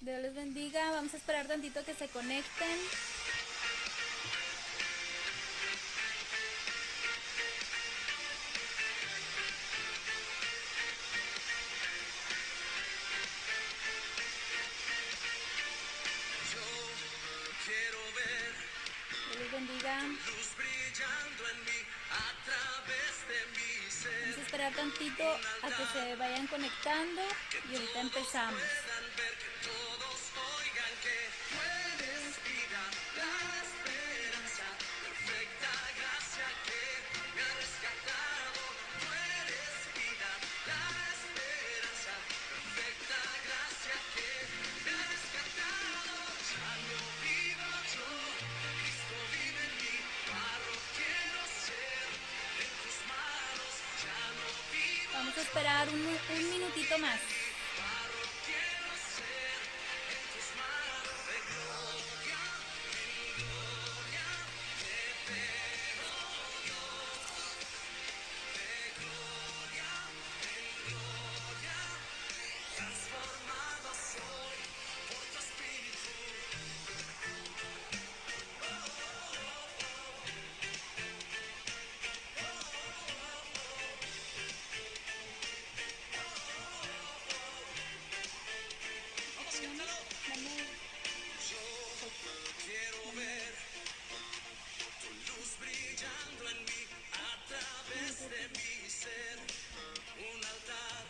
Dios les bendiga. Vamos a esperar tantito que se conecten. Quiero ver Dios les bendiga. luz brillando en mí a través de mi Vamos ser. a esperar tantito Un a que altar se vayan conectando que y ahorita todos empezamos. puedan ver, que todos oigan que tú eres vida, la esperanza, perfecta gracia que me ha rescatado. Tú eres vida, la esperanza, perfecta gracia que me ha rescatado. Ya no vivo yo, Cristo vive en mí, barro quiero ser en tus manos. Ya no vivo Vamos a esperar un minutito más. quiero ser en tus manos, de gloria en gloria, te veo Dios, de gloria en gloria, transformado soy por tu espíritu. Vamos, cántalo. Yo quiero ver tu luz brillando en mí a través de mi ser, un altar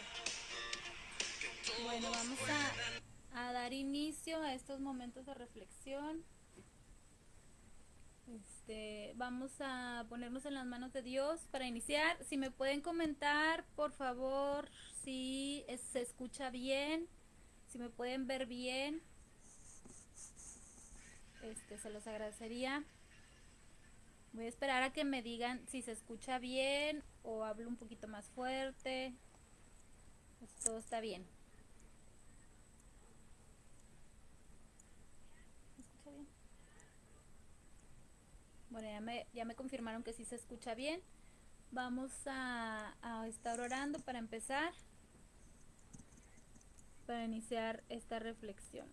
que Bueno, todos vamos puedan. a dar inicio a estos momentos de reflexión. Vamos a ponernos en las manos de Dios para iniciar. Si me pueden comentar, por favor, si se escucha bien, si me pueden ver bien, se los agradecería. Voy a esperar a que me digan si se escucha bien o hablo un poquito más fuerte. Pues todo está bien. ¿Se escucha bien? Bueno, ya me confirmaron que sí se escucha bien. Vamos a estar orando para empezar, para iniciar esta reflexión.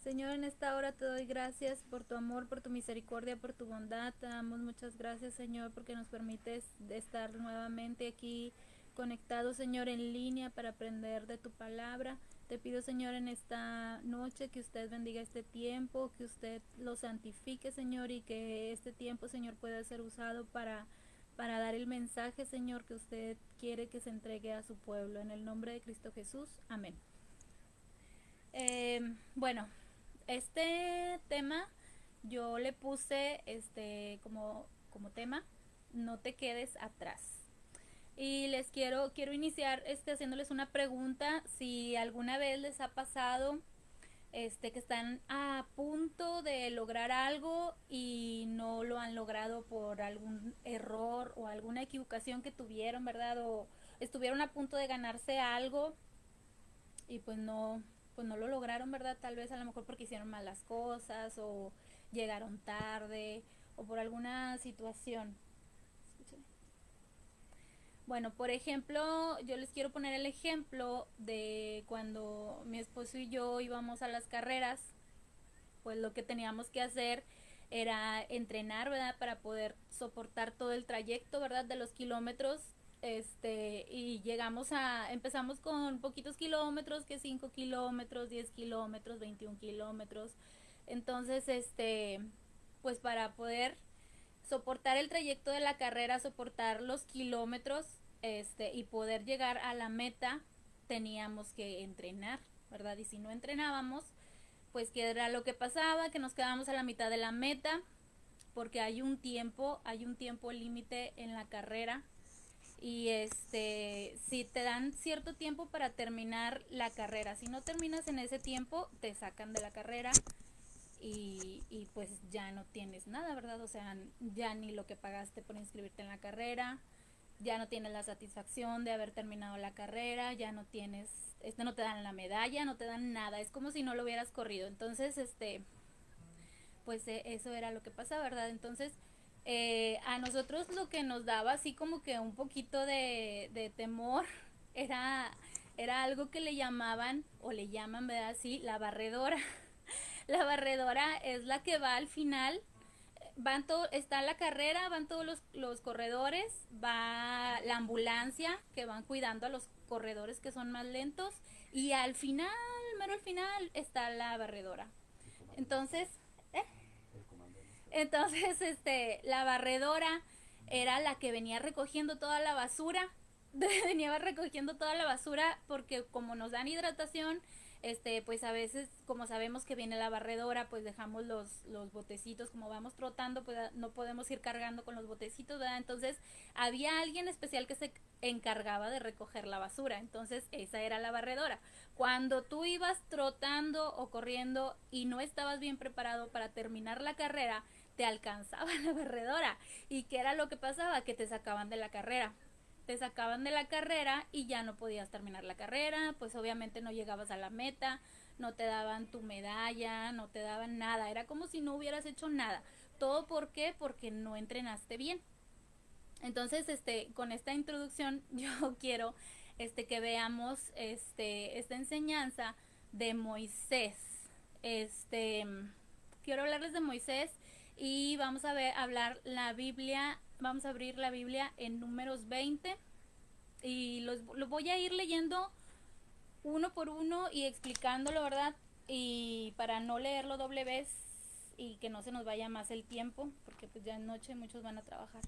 Señor, en esta hora te doy gracias por tu amor, por tu misericordia, por tu bondad. Te damos muchas gracias, Señor, porque nos permites estar nuevamente aquí conectados, Señor, en línea para aprender de tu palabra. Te pido, Señor, en esta noche que usted bendiga este tiempo, que usted lo santifique, Señor, y que este tiempo, Señor, pueda ser usado para dar el mensaje, Señor, que usted quiere que se entregue a su pueblo. En el nombre de Cristo Jesús. Amén. Bueno, este tema yo le puse como tema, no te quedes atrás. Y les quiero iniciar haciéndoles una pregunta, si alguna vez les ha pasado que están a punto de lograr algo y no lo han logrado por algún error o alguna equivocación que tuvieron, ¿verdad? O estuvieron a punto de ganarse algo y pues no lo lograron, ¿verdad? Tal vez a lo mejor porque hicieron mal las cosas o llegaron tarde o por alguna situación. Bueno, por ejemplo, yo les quiero poner el ejemplo de cuando mi esposo y yo íbamos a las carreras, pues lo que teníamos que hacer era entrenar, ¿verdad? Para poder soportar todo el trayecto, ¿verdad? De los kilómetros. Y empezamos con poquitos kilómetros, que 5 kilómetros, 10 kilómetros, 21 kilómetros. Entonces, pues para poder soportar el trayecto de la carrera, soportar los kilómetros, y poder llegar a la meta, teníamos que entrenar, ¿verdad? Y si no entrenábamos, pues qué era lo que pasaba, que nos quedábamos a la mitad de la meta, porque hay un tiempo límite en la carrera. Y si te dan cierto tiempo para terminar la carrera, si no terminas en ese tiempo, te sacan de la carrera y pues ya no tienes nada, ¿verdad? O sea, ya ni lo que pagaste por inscribirte en la carrera, ya no tienes la satisfacción de haber terminado la carrera, ya no tienes, no te dan la medalla, no te dan nada, es como si no lo hubieras corrido. Entonces, pues eso era lo que pasaba, ¿verdad? Entonces, a nosotros lo que nos daba así como que un poquito de temor era era algo que le llamaban, o le llaman, ¿verdad? Sí, la barredora. La barredora es la que va al final, está la carrera, van todos los corredores, va la ambulancia que van cuidando a los corredores que son más lentos, y al final, mero al final, está la barredora. Entonces, ¿eh? Entonces, la barredora era la que venía recogiendo toda la basura. Venía recogiendo toda la basura porque como nos dan hidratación, pues a veces, como sabemos que viene la barredora, pues dejamos los botecitos, como vamos trotando, pues no podemos ir cargando con los botecitos, ¿verdad? Entonces había alguien especial que se encargaba de recoger la basura, entonces esa era la barredora. Cuando tú ibas trotando o corriendo y no estabas bien preparado para terminar la carrera, te alcanzaba la barredora. ¿Y qué era lo que pasaba? Que te sacaban de la carrera. Te sacaban de la carrera y ya no podías terminar la carrera, pues obviamente no llegabas a la meta, no te daban tu medalla, no te daban nada, era como si no hubieras hecho nada. ¿Todo por qué? Porque no entrenaste bien. Entonces, con esta introducción yo quiero que veamos esta enseñanza de Moisés. Este quiero hablarles de Moisés y vamos a hablar la Biblia, vamos a abrir la Biblia en Números 20 y lo voy a ir leyendo uno por uno y explicándolo, ¿verdad? Y para no leerlo doble vez y que no se nos vaya más el tiempo, porque pues ya es noche y muchos van a trabajar.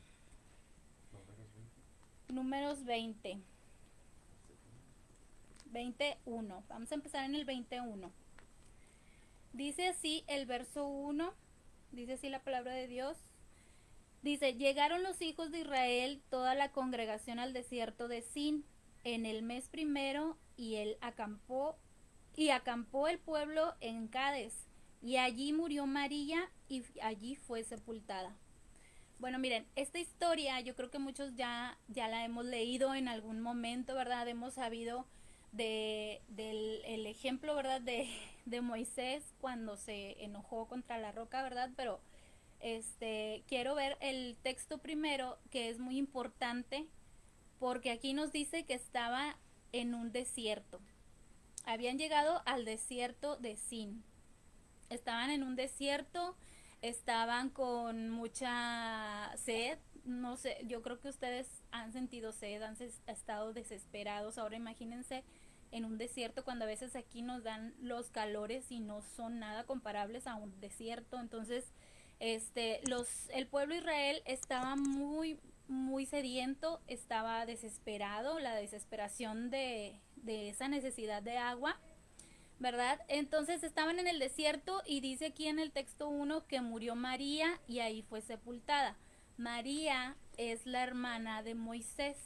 Números 20. 21. Vamos a empezar en el 21. Dice así el verso 1. Dice así la palabra de Dios. Dice, llegaron los hijos de Israel, toda la congregación al desierto de Sin, en el mes primero, y acampó el pueblo en Cades, y allí murió María, y allí fue sepultada. Bueno, miren, esta historia yo creo que muchos ya la hemos leído en algún momento, ¿verdad? Hemos sabido del ejemplo, ¿verdad? De Moisés cuando se enojó contra la roca, ¿verdad? Pero quiero ver el texto primero, que es muy importante, porque aquí nos dice que estaba en un desierto. Habían llegado al desierto de Sin. Estaban en un desierto, estaban con mucha sed, no sé, yo creo que ustedes han sentido sed, han estado desesperados. Ahora imagínense en un desierto cuando a veces aquí nos dan los calores y no son nada comparables a un desierto. Entonces, el pueblo de Israel estaba muy sediento, estaba desesperado, la desesperación de esa necesidad de agua, ¿verdad? Entonces estaban en el desierto y dice aquí en el texto 1 que murió María y ahí fue sepultada. María es la hermana de Moisés.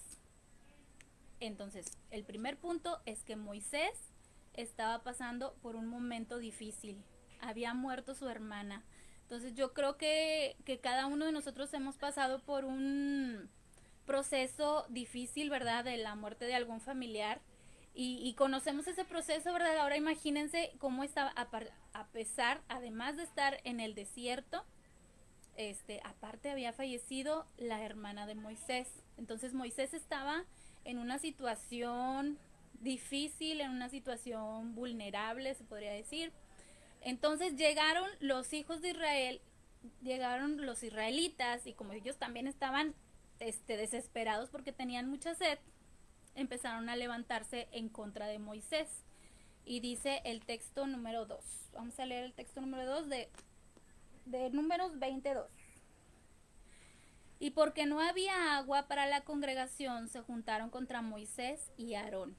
Entonces, el primer punto es que Moisés estaba pasando por un momento difícil. Había muerto su hermana. Entonces yo creo que cada uno de nosotros hemos pasado por un proceso difícil, ¿verdad? De la muerte de algún familiar. Y conocemos ese proceso, ¿verdad? Ahora imagínense cómo estaba, a pesar, además de estar en el desierto, aparte había fallecido la hermana de Moisés. Entonces Moisés estaba en una situación difícil, en una situación vulnerable, se podría decir. Entonces llegaron los hijos de Israel, llegaron los israelitas, y como ellos también estaban desesperados porque tenían mucha sed, empezaron a levantarse en contra de Moisés. Y dice el texto número 2. Vamos a leer el texto número 2 de Números 22. Y porque no había agua para la congregación, se juntaron contra Moisés y Aarón.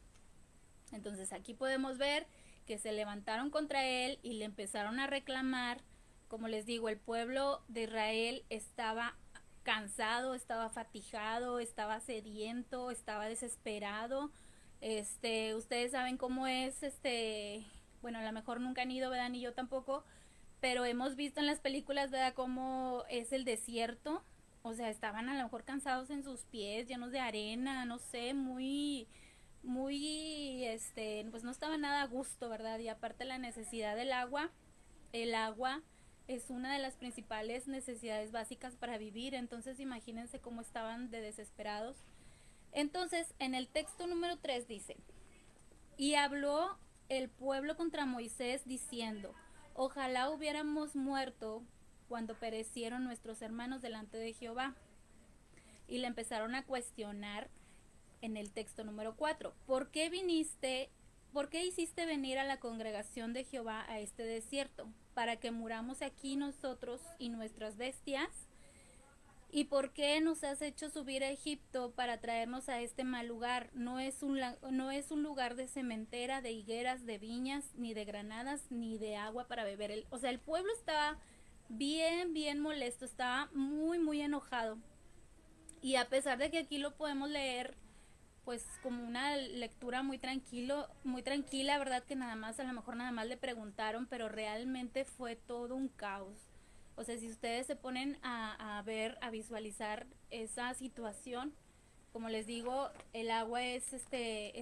Entonces aquí podemos ver que se levantaron contra él y le empezaron a reclamar. Como les digo, el pueblo de Israel estaba cansado, estaba fatigado, estaba sediento, estaba desesperado. Ustedes saben cómo es, bueno, a lo mejor nunca han ido, ¿verdad? Ni yo tampoco, pero hemos visto en las películas, ¿verdad? Cómo es el desierto. O sea, estaban a lo mejor cansados en sus pies, llenos de arena, no sé, pues no estaba nada a gusto, ¿verdad? Y aparte la necesidad del agua, el agua es una de las principales necesidades básicas para vivir. Entonces imagínense cómo estaban de desesperados. Entonces en el texto número 3 dice, Y habló el pueblo contra Moisés diciendo, ojalá hubiéramos muerto cuando perecieron nuestros hermanos delante de Jehová. Y le empezaron a cuestionar en el texto número 4. ¿Por qué viniste, por qué hiciste venir a la congregación de Jehová a este desierto? ¿Para que muramos aquí nosotros y nuestras bestias? ¿Y por qué nos has hecho subir a Egipto para traernos a este mal lugar? No es un lugar de cementera, de higueras, de viñas, ni de granadas, ni de agua para beber. O sea, el pueblo estaba bien molesto, estaba muy enojado. Y a pesar de que aquí lo podemos leer pues como una lectura muy tranquila, verdad que nada más, a lo mejor nada más le preguntaron, pero realmente fue todo un caos. O sea, si ustedes se ponen a ver, a visualizar esa situación, como les digo, el agua es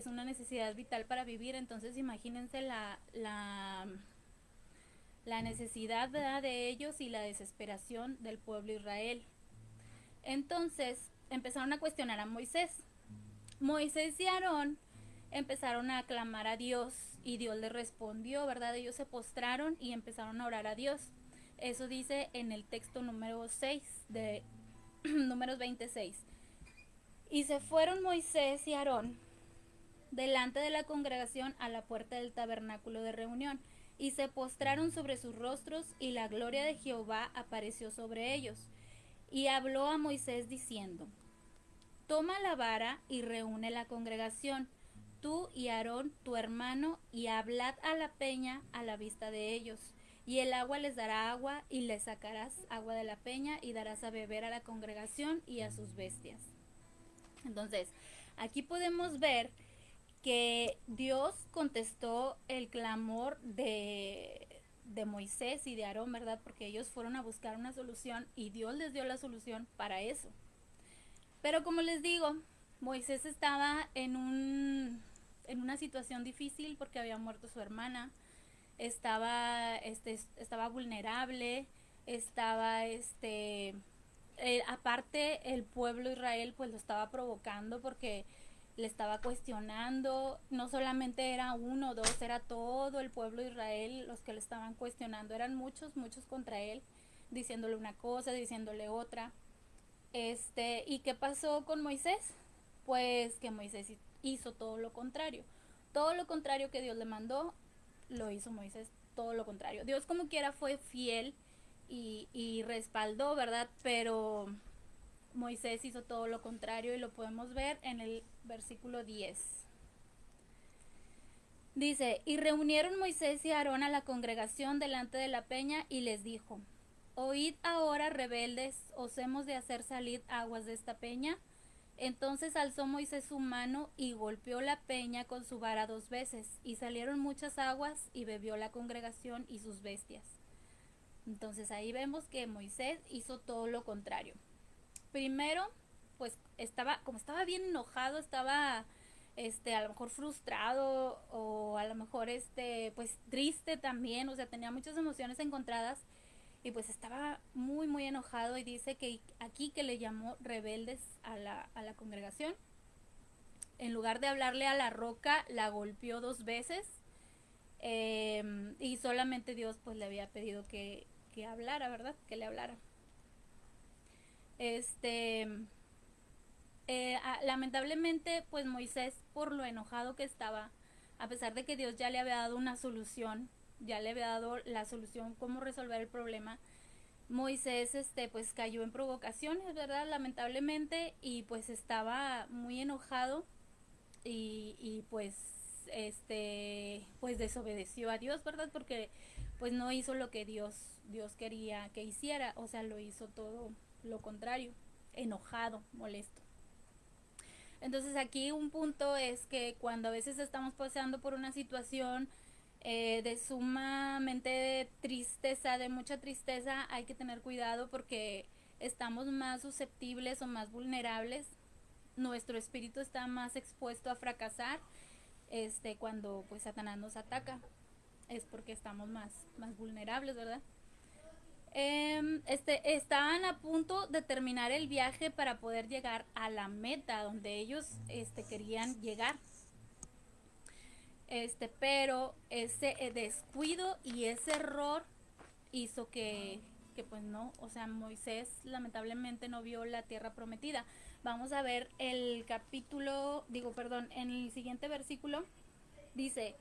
una necesidad vital para vivir, entonces imagínense la necesidad, ¿verdad?, de ellos y la desesperación del pueblo de Israel. Entonces empezaron a cuestionar a Moisés. Moisés y Aarón empezaron a clamar a Dios y Dios les respondió, ¿verdad? Ellos se postraron y empezaron a orar a Dios. Eso dice en el texto número 6 de números 26. Y se fueron Moisés y Aarón delante de la congregación a la puerta del tabernáculo de reunión y se postraron sobre sus rostros y la gloria de Jehová apareció sobre ellos. Y habló a Moisés diciendo, toma la vara y reúne la congregación, tú y Aarón, tu hermano, y hablad a la peña a la vista de ellos. Y el agua les dará agua, y les sacarás agua de la peña, y darás a beber a la congregación y a sus bestias. Entonces, aquí podemos ver que Dios contestó el clamor de Moisés y de Aarón, ¿verdad? Porque ellos fueron a buscar una solución y Dios les dio la solución para eso. Pero como les digo, Moisés estaba en una situación difícil porque había muerto su hermana, estaba vulnerable, aparte el pueblo de Israel pues lo estaba provocando porque le estaba cuestionando, no solamente era uno o dos, era todo el pueblo de Israel los que le estaban cuestionando, eran muchos contra él, diciéndole una cosa, diciéndole otra. ¿Y qué pasó con Moisés? Pues que Moisés hizo todo lo contrario. Todo lo contrario que Dios le mandó, lo hizo Moisés, todo lo contrario. Dios como quiera fue fiel y respaldó, ¿verdad? Pero Moisés hizo todo lo contrario y lo podemos ver en el versículo 10. Dice, y reunieron Moisés y Aarón a la congregación delante de la peña y les dijo, oíd ahora, rebeldes, os hemos de hacer salir aguas de esta peña. Entonces alzó Moisés su mano y golpeó la peña con su vara 2 veces, y salieron muchas aguas, y bebió la congregación y sus bestias. Entonces ahí vemos que Moisés hizo todo lo contrario. Primero, pues como estaba bien enojado, estaba a lo mejor frustrado o a lo mejor pues triste también, o sea, tenía muchas emociones encontradas y pues estaba muy enojado y dice que aquí que le llamó rebeldes a la congregación. En lugar de hablarle a la roca, la golpeó 2 veces y solamente Dios pues le había pedido que hablara, ¿verdad? Que le hablara. Lamentablemente pues Moisés, por lo enojado que estaba, a pesar de que Dios ya le había dado una solución, ya le había dado la solución cómo resolver el problema, Moisés pues cayó en provocaciones, ¿verdad? Lamentablemente, y pues estaba muy enojado y pues pues desobedeció a Dios, ¿verdad? Porque pues no hizo lo que Dios quería que hiciera, o sea, lo hizo todo lo contrario, enojado, molesto. Entonces aquí un punto es que cuando a veces estamos pasando por una situación de sumamente tristeza, de mucha tristeza, hay que tener cuidado porque estamos más susceptibles o más vulnerables. Nuestro espíritu está más expuesto a fracasar cuando pues Satanás nos ataca. Es porque estamos más vulnerables, ¿verdad? Estaban a punto de terminar el viaje para poder llegar a la meta donde ellos querían llegar. pero ese descuido y ese error hizo que pues no, o sea, Moisés lamentablemente no vio la tierra prometida. Vamos a ver el capítulo, digo, perdón, en el siguiente versículo dice: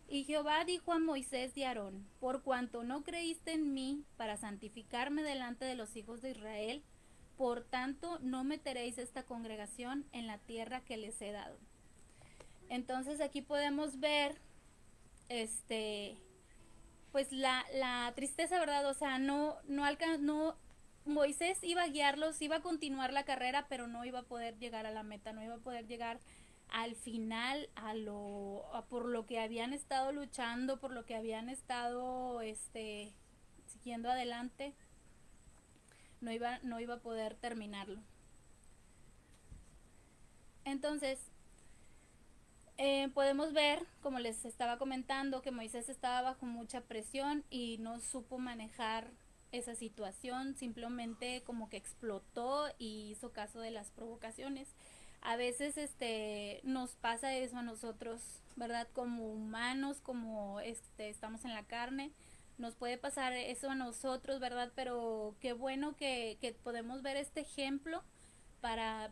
y Jehová dijo a Moisés y a Aarón: por cuanto no creíste en mí para santificarme delante de los hijos de Israel, por tanto no meteréis esta congregación en la tierra que les he dado. Entonces aquí podemos ver pues la tristeza, ¿verdad? O sea, no, Moisés iba a guiarlos, iba a continuar la carrera, pero no iba a poder llegar a la meta, no iba a poder llegar al final por lo que habían estado luchando, por lo que habían estado siguiendo adelante, no iba a poder terminarlo. Entonces, podemos ver, como les estaba comentando, que Moisés estaba bajo mucha presión y no supo manejar esa situación, simplemente como que explotó y hizo caso de las provocaciones. A veces nos pasa eso a nosotros, ¿verdad? Como humanos, como estamos en la carne, nos puede pasar eso a nosotros, ¿verdad? Pero qué bueno que podemos ver este ejemplo para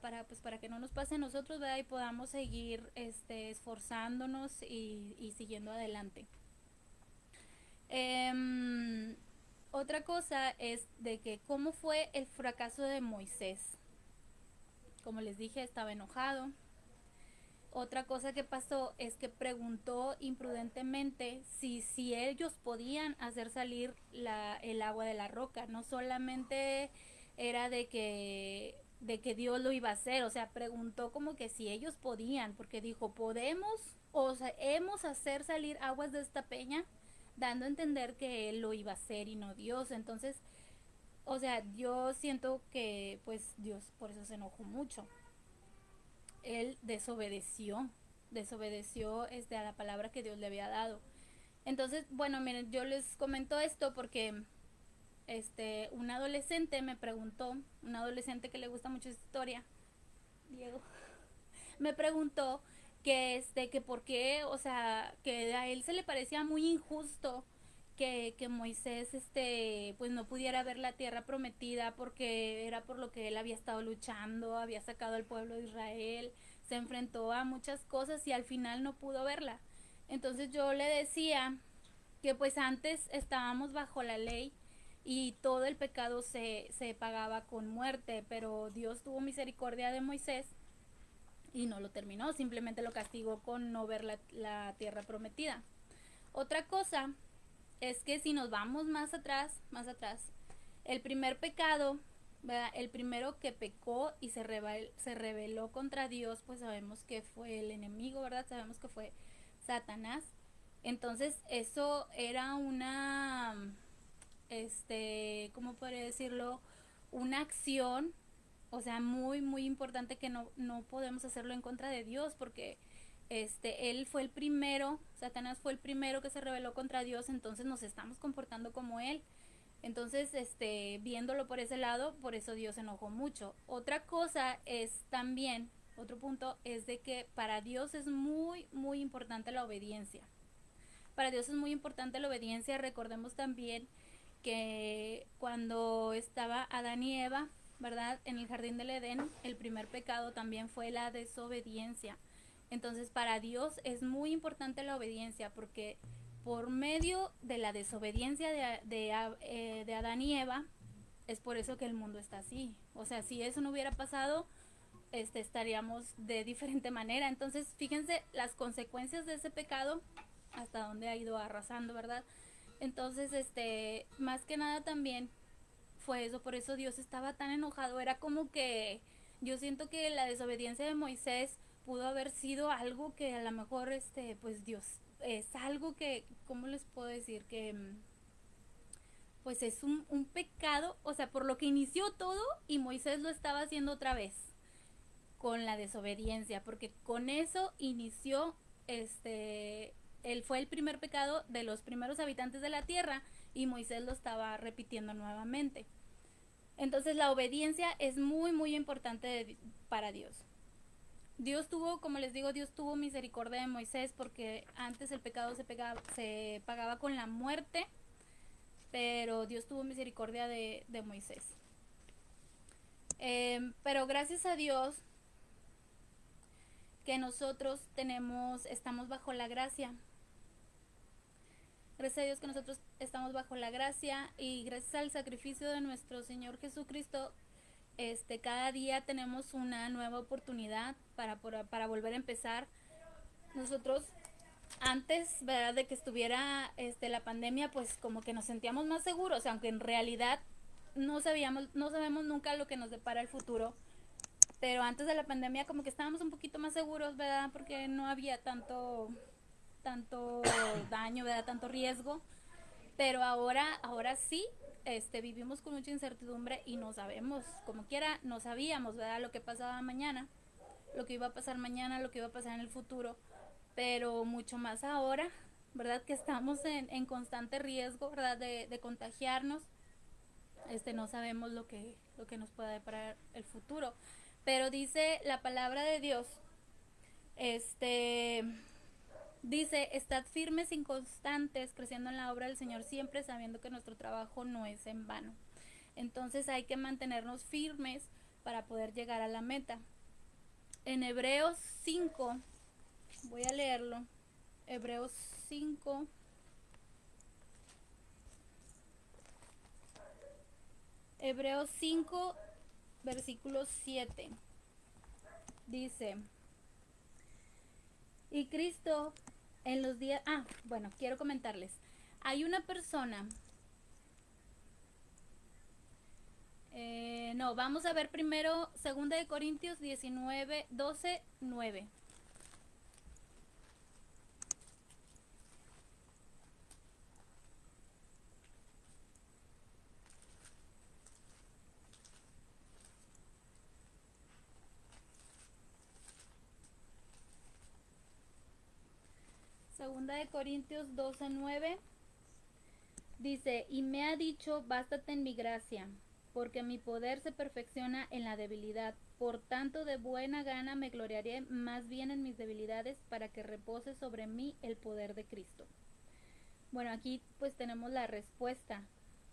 que no nos pase a nosotros, ¿verdad? Y podamos seguir esforzándonos y siguiendo adelante. Otra cosa es de que cómo fue el fracaso de Moisés. Como les dije, estaba enojado. Otra cosa que pasó es que preguntó imprudentemente si ellos podían hacer salir el agua de la roca. No solamente era de que Dios lo iba a hacer, o sea, preguntó como que si ellos podían, porque dijo: podemos, o sea, hemos hacer salir aguas de esta peña, dando a entender que él lo iba a hacer y no Dios. Entonces, o sea, yo siento que pues Dios por eso se enojó mucho. Él desobedeció a la palabra que Dios le había dado. Entonces, bueno, miren, yo les comento esto porque un adolescente me preguntó, un adolescente que le gusta mucho esta historia, Diego, me preguntó que por qué, o sea, que a él se le parecía muy injusto que Moisés pues no pudiera ver la tierra prometida, porque era por lo que él había estado luchando, había sacado al pueblo de Israel, se enfrentó a muchas cosas y al final no pudo verla. Entonces yo le decía que pues antes estábamos bajo la ley y todo el pecado se pagaba con muerte, pero Dios tuvo misericordia de Moisés y no lo terminó, simplemente lo castigó con no ver la tierra prometida. Otra cosa es que si nos vamos más atrás, el primer pecado, ¿verdad? El primero que pecó y se rebeló contra Dios, pues sabemos que fue el enemigo, ¿verdad? Sabemos que fue Satanás. Entonces eso era ¿cómo podría decirlo? Una acción, o sea, muy, muy importante, que no podemos hacerlo en contra de Dios, porque él fue el primero, Satanás fue el primero que se rebeló contra Dios, entonces nos estamos comportando como él. Entonces, viéndolo por ese lado, por eso Dios se enojó mucho. Otra cosa es también, otro punto es de que para Dios es muy, muy importante la obediencia. Para Dios es muy importante la obediencia. Recordemos también que cuando estaba Adán y Eva, ¿verdad? En el jardín del Edén, el primer pecado también fue la desobediencia. Entonces, para Dios es muy importante la obediencia, porque por medio de la desobediencia de Adán y Eva, es por eso que el mundo está así. O sea, si eso no hubiera pasado, estaríamos de diferente manera. Entonces, fíjense las consecuencias de ese pecado, hasta dónde ha ido arrasando, ¿verdad? Entonces, más que nada también fue eso, por eso Dios estaba tan enojado. Era como que yo siento que la desobediencia de Moisés pudo haber sido algo que a lo mejor, pues Dios, es algo que, ¿cómo les puedo decir? Que pues es un pecado, o sea, por lo que inició todo, y Moisés lo estaba haciendo otra vez con la desobediencia, porque con eso inició él fue el primer pecado de los primeros habitantes de la tierra, y Moisés lo estaba repitiendo nuevamente. Entonces la obediencia es muy, muy importante para Dios. Dios tuvo, como les digo, Dios tuvo misericordia de Moisés porque antes el pecado se pagaba con la muerte, pero Dios tuvo misericordia de Moisés. Pero gracias a Dios que nosotros estamos bajo la gracia. Gracias a Dios que nosotros estamos bajo la gracia y gracias al sacrificio de nuestro Señor Jesucristo, cada día tenemos una nueva oportunidad para volver a empezar. Nosotros antes, ¿verdad?, de que estuviera la pandemia, pues como que nos sentíamos más seguros, aunque en realidad no sabemos nunca lo que nos depara el futuro. Pero antes de la pandemia como que estábamos un poquito más seguros, ¿verdad? Porque no había tanto daño, ¿verdad? Tanto riesgo. Pero ahora sí, vivimos con mucha incertidumbre y no sabemos, como quiera, no sabíamos, ¿verdad? Lo que pasaba mañana, lo que iba a pasar mañana, lo que iba a pasar en el futuro, pero mucho más ahora, ¿verdad? Que estamos en constante riesgo, ¿verdad? De contagiarnos, no sabemos lo que nos puede deparar el futuro. Pero dice la palabra de Dios, dice, estad firmes y constantes, creciendo en la obra del Señor siempre, sabiendo que nuestro trabajo no es en vano. Entonces hay que mantenernos firmes para poder llegar a la meta. En Hebreos 5, voy a leerlo. Hebreos 5. Hebreos 5, versículo 7. Dice, y Cristo en los días... bueno, quiero comentarles. Hay una persona... no, vamos a ver primero 2 de Corintios 19, 12, 9. Segunda de Corintios 12, 9. Dice, y me ha dicho, bástate en mi gracia, porque mi poder se perfecciona en la debilidad. Por tanto, de buena gana me gloriaré más bien en mis debilidades, para que repose sobre mí el poder de Cristo. Bueno, aquí pues tenemos la respuesta,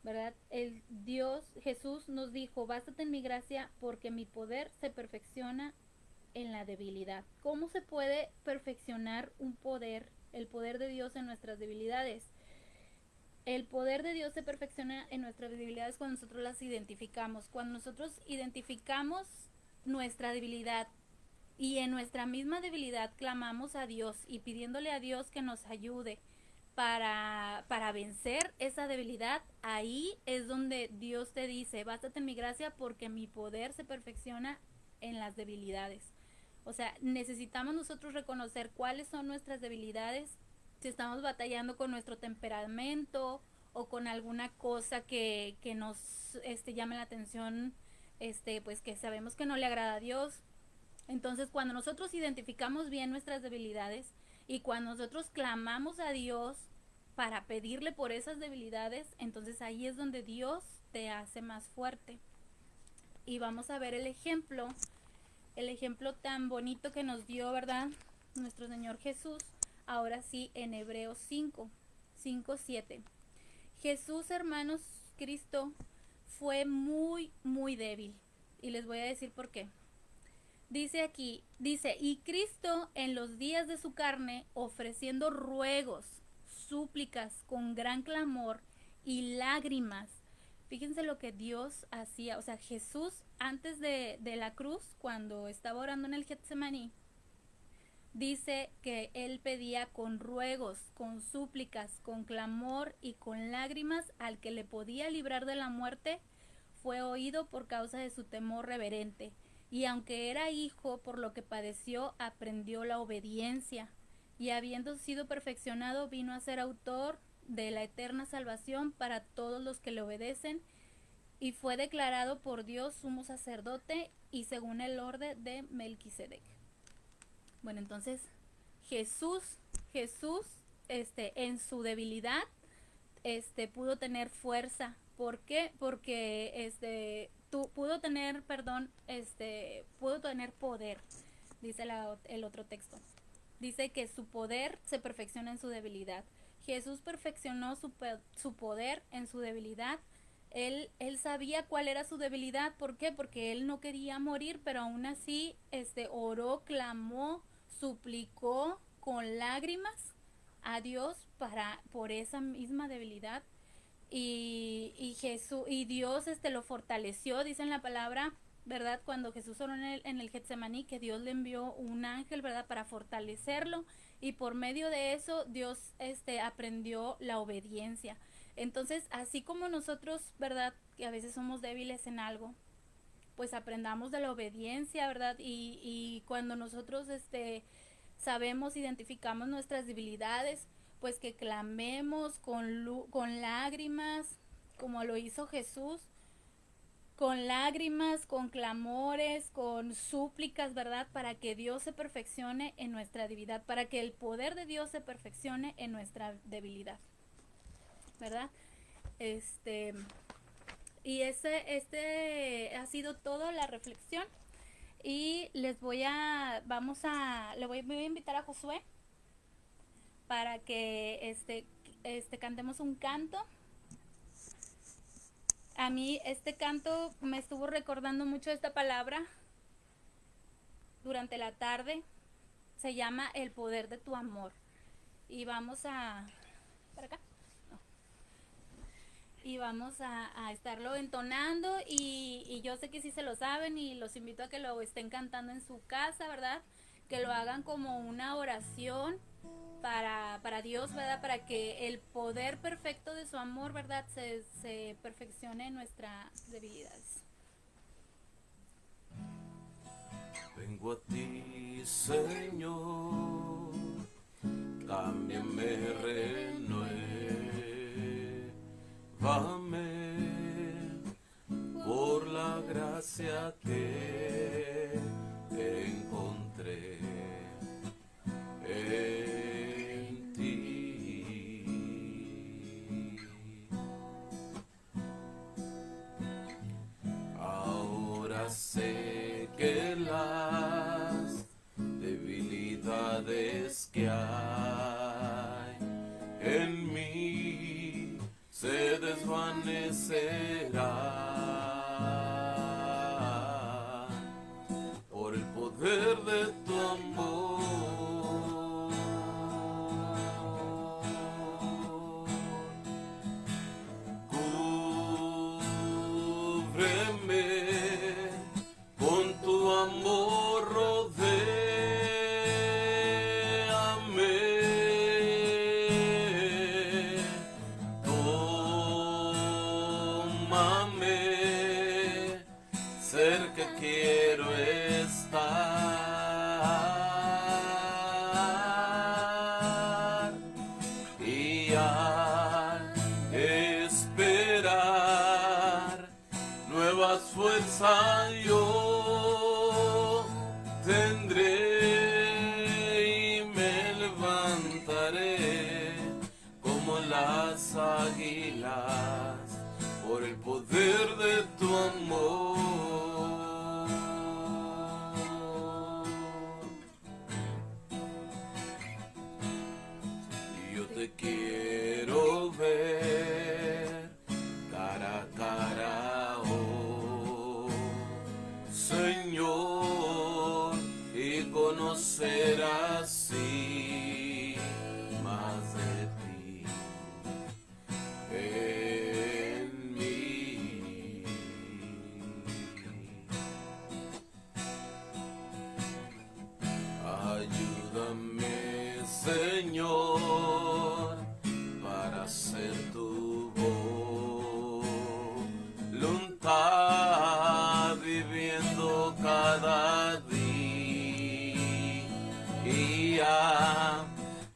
¿verdad? El Dios, Jesús nos dijo, bástate en mi gracia, porque mi poder se perfecciona en la debilidad. ¿Cómo se puede perfeccionar un poder, el poder de Dios en nuestras debilidades? El poder de Dios se perfecciona en nuestras debilidades cuando nosotros las identificamos. Cuando nosotros identificamos nuestra debilidad y en nuestra misma debilidad clamamos a Dios y pidiéndole a Dios que nos ayude para vencer esa debilidad, ahí es donde Dios te dice, bástate en mi gracia porque mi poder se perfecciona en las debilidades. O sea, necesitamos nosotros reconocer cuáles son nuestras debilidades, si estamos batallando con nuestro temperamento o con alguna cosa que nos llame la atención, pues que sabemos que no le agrada a Dios. Entonces, cuando nosotros identificamos bien nuestras debilidades y cuando nosotros clamamos a Dios para pedirle por esas debilidades, entonces ahí es donde Dios te hace más fuerte. Y vamos a ver el ejemplo tan bonito que nos dio, ¿verdad?, nuestro Señor Jesús. Ahora sí, en Hebreos 5, 7. Jesús, hermanos, Cristo fue muy, muy débil. Y les voy a decir por qué. Dice aquí, y Cristo en los días de su carne, ofreciendo ruegos, súplicas con gran clamor y lágrimas. Fíjense lo que Dios hacía. O sea, Jesús antes de la cruz, cuando estaba orando en el Getsemaní, dice que él pedía con ruegos, con súplicas, con clamor y con lágrimas al que le podía librar de la muerte. Fue oído por causa de su temor reverente. Y aunque era hijo, por lo que padeció, aprendió la obediencia. Y habiendo sido perfeccionado, vino a ser autor de la eterna salvación para todos los que le obedecen. Y fue declarado por Dios sumo sacerdote y según el orden de Melquisedec. Bueno, entonces Jesús, en su debilidad, pudo tener fuerza. ¿Por qué? Porque pudo tener poder. dice el otro texto. Dice que su poder se perfecciona en su debilidad. Jesús perfeccionó su poder en su debilidad. Él sabía cuál era su debilidad. ¿Por qué? Porque él no quería morir, pero aún así oró, clamó, suplicó con lágrimas a Dios por esa misma debilidad. Y Dios lo fortaleció, dice en la palabra, ¿verdad? Cuando Jesús oró en el Getsemaní, que Dios le envió un ángel, ¿verdad? Para fortalecerlo, y por medio de eso Dios aprendió la obediencia. Entonces, así como nosotros, ¿verdad? Que a veces somos débiles en algo, pues aprendamos de la obediencia, ¿verdad? Y cuando nosotros sabemos, identificamos nuestras debilidades, pues que clamemos con lágrimas, como lo hizo Jesús, con lágrimas, con clamores, con súplicas, ¿verdad? Para que Dios se perfeccione en nuestra debilidad, para que el poder de Dios se perfeccione en nuestra debilidad, ¿verdad? Y ha sido toda la reflexión. Y voy a invitar a Josué para que cantemos un canto. A mí este canto me estuvo recordando mucho esta palabra durante la tarde. Se llama El poder de tu amor. Y vamos a... ¿Para acá? No. Y vamos a estarlo entonando, y yo sé que sí se lo saben, y los invito a que lo estén cantando en su casa, ¿verdad? Que lo hagan como una oración para Dios, ¿verdad? Para que el poder perfecto de su amor, ¿verdad? Se perfeccione en nuestras debilidades. Vengo a ti, Señor, cámbiame, renuévame por la gracia que encontré en ti. Ahora sé que las debilidades que hay en mí se desvanecerán por el poder de tu amor. Cúbreme con tu amor, rodéame, tómame, cerca quiero estar, y al esperar nuevas fuerzas yo tendré, y me levantaré como las águilas por el poder de tu amor. Yo te quiero ver cara a cara, oh Señor, y conocer así más de ti en mí. Ayúdame, Señor, para hacer tu voluntad, viviendo cada día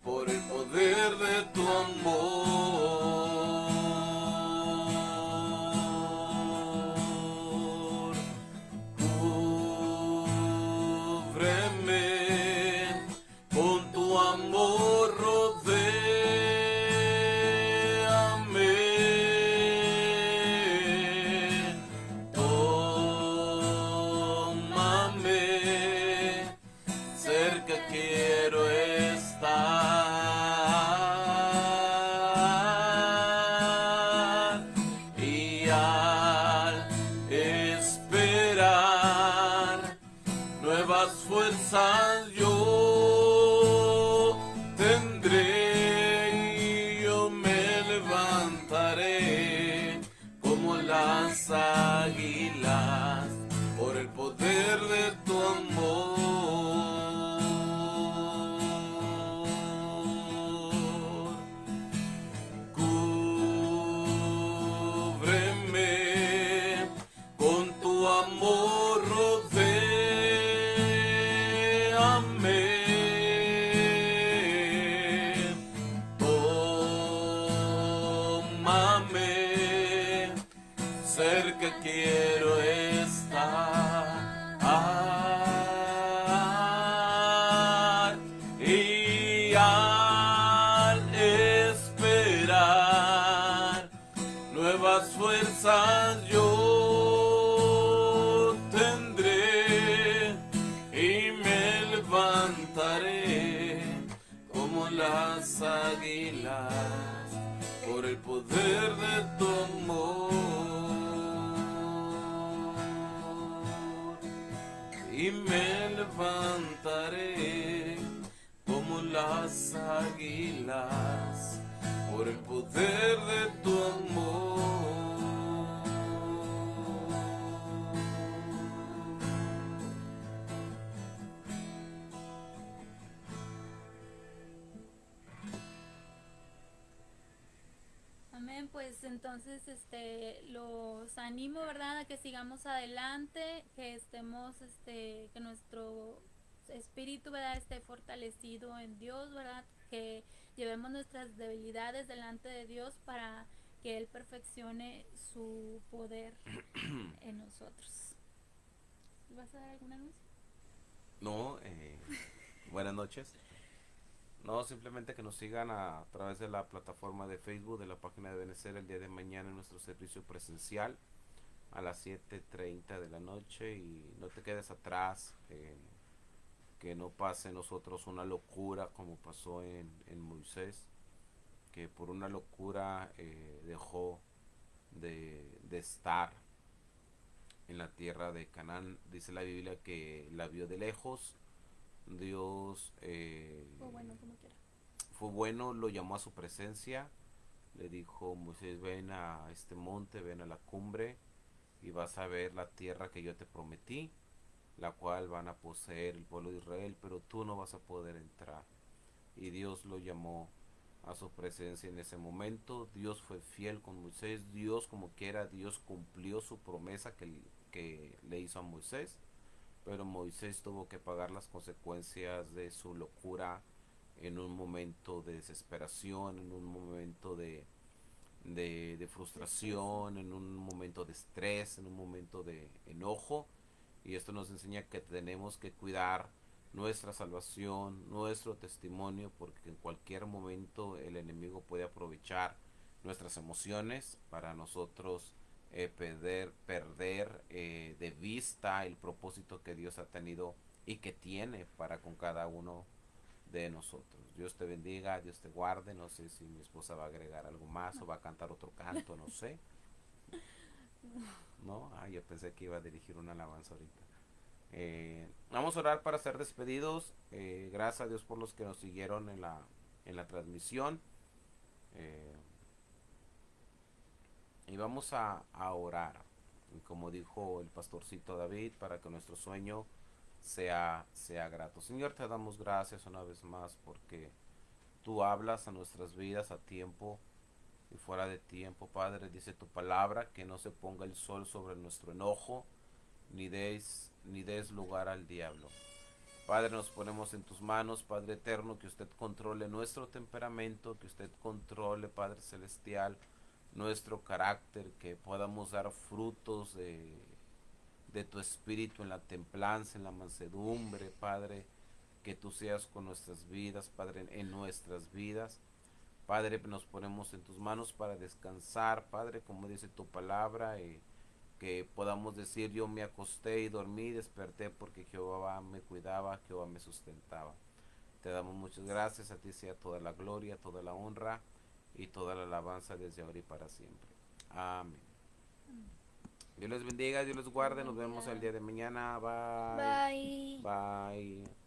por el poder de tu amor. Cúbreme con tu amor, rodéame, que quiero estar. Y al esperar nuevas fuerzas yo tendré y me levantaré como las águilas por el poder de tu amor. Y me levantaré como las águilas por el poder de tu amor. Amén, pues entonces los animo, ¿verdad? A que sigamos adelante, que estemos, que nuestro espíritu, ¿verdad? Esté fortalecido en Dios, ¿verdad? Que llevemos nuestras debilidades delante de Dios para que Él perfeccione su poder en nosotros. ¿Vas a dar algún anuncio? No, buenas noches. No, simplemente que nos sigan a través de la plataforma de Facebook de la página de Benecer el día de mañana en nuestro servicio presencial a las 7:30 de la noche y no te quedes atrás, que no pase en nosotros una locura como pasó en Moisés, que por una locura dejó de estar en la tierra de Canaán. Dice la Biblia que la vio de lejos. Dios O bueno, como quiera. fue bueno, lo llamó a su presencia, le dijo: Moisés, ven a este monte, ven a la cumbre y vas a ver la tierra que yo te prometí, la cual van a poseer el pueblo de Israel, pero tú no vas a poder entrar. Y Dios lo llamó a su presencia en ese momento. Dios fue fiel con Moisés. Dios, como quiera, Dios cumplió su promesa que le hizo a Moisés, pero Moisés tuvo que pagar las consecuencias de su locura en un momento de desesperación, en un momento de frustración, en un momento de estrés, en un momento de enojo. Y esto nos enseña que tenemos que cuidar nuestra salvación, nuestro testimonio, porque en cualquier momento el enemigo puede aprovechar nuestras emociones para nosotros perder de vista el propósito que Dios ha tenido y que tiene para con cada uno de nosotros. Dios te bendiga, Dios te guarde. No sé si mi esposa va a agregar algo más o va a cantar otro canto, no sé. No, yo pensé que iba a dirigir una alabanza ahorita. Vamos a orar para ser despedidos. Gracias a Dios por los que nos siguieron en la transmisión. Y vamos a orar, como dijo el pastorcito David, para que nuestro sueño sea grato. Señor, te damos gracias una vez más porque tú hablas a nuestras vidas a tiempo y fuera de tiempo. Padre, dice tu palabra que no se ponga el sol sobre nuestro enojo, ni des lugar al diablo. Padre, nos ponemos en tus manos, Padre eterno, que usted controle nuestro temperamento, que usted controle, Padre celestial, nuestro carácter, que podamos dar frutos de tu espíritu en la templanza, en la mansedumbre, Padre, que tú seas con nuestras vidas, Padre, en nuestras vidas. Padre, nos ponemos en tus manos para descansar, Padre, como dice tu palabra, que podamos decir: yo me acosté y dormí, desperté porque Jehová me cuidaba, Jehová me sustentaba. Te damos muchas gracias, a ti sea toda la gloria, toda la honra y toda la alabanza desde ahora y para siempre. Amén. Dios les bendiga, Dios les guarde, nos vemos el día de mañana. Bye. Bye. Bye.